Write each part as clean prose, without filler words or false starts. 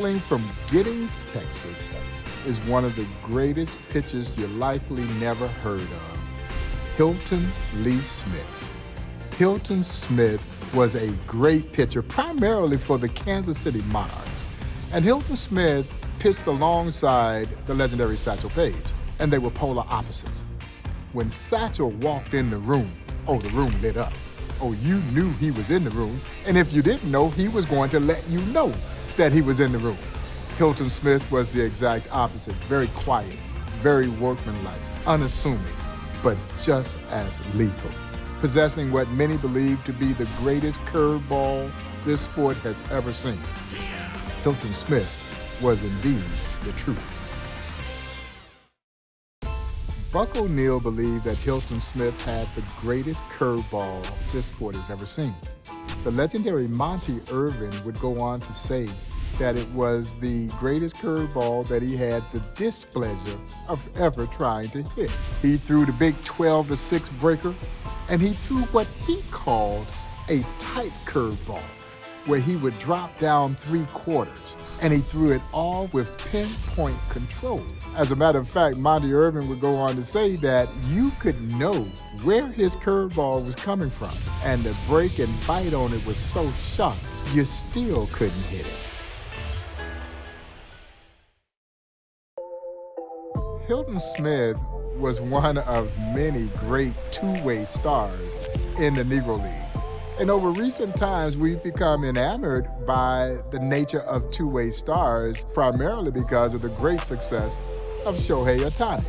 Hailing from Giddings, Texas, is one of the greatest pitchers you likely never heard of, Hilton Lee Smith. Hilton Smith was a great pitcher, primarily for the Kansas City Monarchs. And Hilton Smith pitched alongside the legendary Satchel Paige, and they were polar opposites. When Satchel walked in the room, the room lit up. You knew he was in the room, and if you didn't know, he was going to let you know that he was in the room. Hilton Smith was the exact opposite, very quiet, very workmanlike, unassuming, but just as lethal, possessing what many believe to be the greatest curveball this sport has ever seen. Hilton Smith was indeed the truth. Buck O'Neil believed that Hilton Smith had the greatest curveball this sport has ever seen. The legendary Monty Irvin would go on to say that it was the greatest curveball that he had the displeasure of ever trying to hit. He threw the big 12-6 breaker, and he threw what he called a tight curveball, where he would drop down 3/4, and he threw it all with pinpoint control. As a matter of fact, Monty Irvin would go on to say that you could know where his curveball was coming from, and the break and bite on it was so sharp, you still couldn't hit it. Hilton Smith was one of many great two-way stars in the Negro Leagues. And over recent times, we've become enamored by the nature of two-way stars, primarily because of the great success of Shohei Ohtani.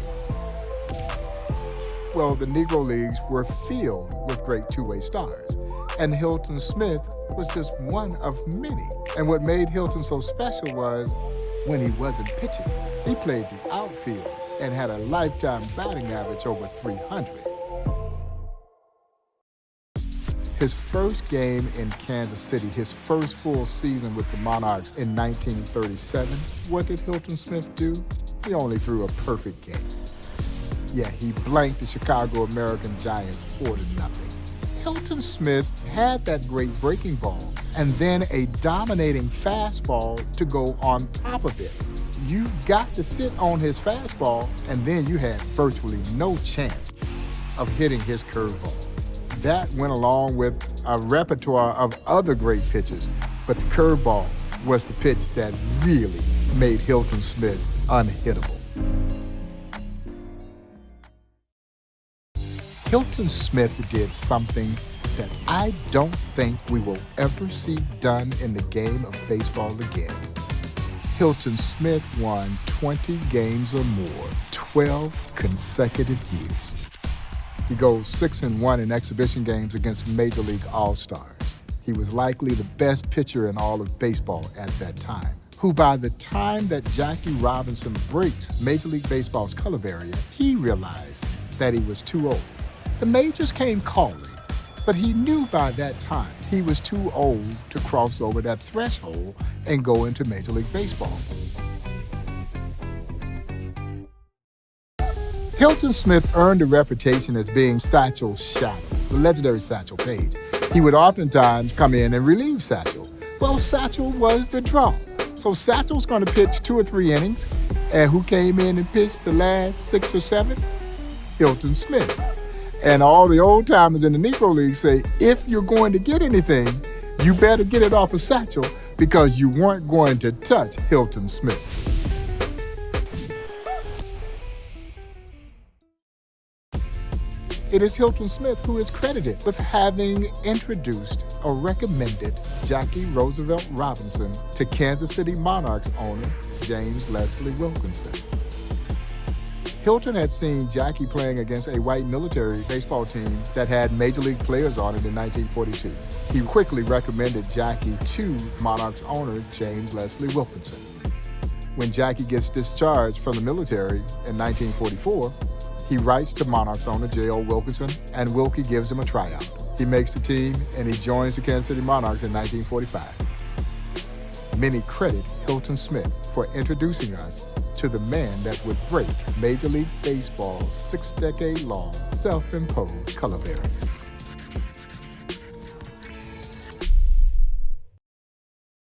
Well, the Negro Leagues were filled with great two-way stars, and Hilton Smith was just one of many. And what made Hilton so special was when he wasn't pitching, he played the outfield and had a lifetime batting average over 300. His first game in Kansas City, his first full season with the Monarchs in 1937, what did Hilton Smith do? He only threw a perfect game. Yeah, he blanked the Chicago American Giants 4-0. Hilton Smith had that great breaking ball and then a dominating fastball to go on top of it. You've got to sit on his fastball, and then you had virtually no chance of hitting his curveball. That went along with a repertoire of other great pitches, but the curveball was the pitch that really made Hilton Smith unhittable. Hilton Smith did something that I don't think we will ever see done in the game of baseball again. Hilton Smith won 20 games or more, 12 consecutive years. He goes 6-1 in exhibition games against Major League All-Stars. He was likely the best pitcher in all of baseball at that time, who by the time that Jackie Robinson breaks Major League Baseball's color barrier, he realized that he was too old. The majors came calling, but he knew by that time he was too old to cross over that threshold and go into Major League Baseball. Hilton Smith earned a reputation as being Satchel's shadow, the legendary Satchel Paige. He would oftentimes come in and relieve Satchel. Well, Satchel was the draw. So Satchel's going to pitch 2 or 3 innings. And who came in and pitched the last 6 or 7? Hilton Smith. And all the old timers in the Negro League say, if you're going to get anything, you better get it off of Satchel because you weren't going to touch Hilton Smith. It is Hilton Smith who is credited with having introduced or recommended Jackie Roosevelt Robinson to Kansas City Monarchs owner James Leslie Wilkinson. Hilton had seen Jackie playing against a white military baseball team that had Major League players on it in 1942. He quickly recommended Jackie to Monarchs owner James Leslie Wilkinson. When Jackie gets discharged from the military in 1944, he writes to Monarchs owner J.O. Wilkinson, and Wilkie gives him a tryout. He makes the team, and he joins the Kansas City Monarchs in 1945. Many credit Hilton Smith for introducing us to the man that would break Major League Baseball's 6-decade-long self-imposed color barrier.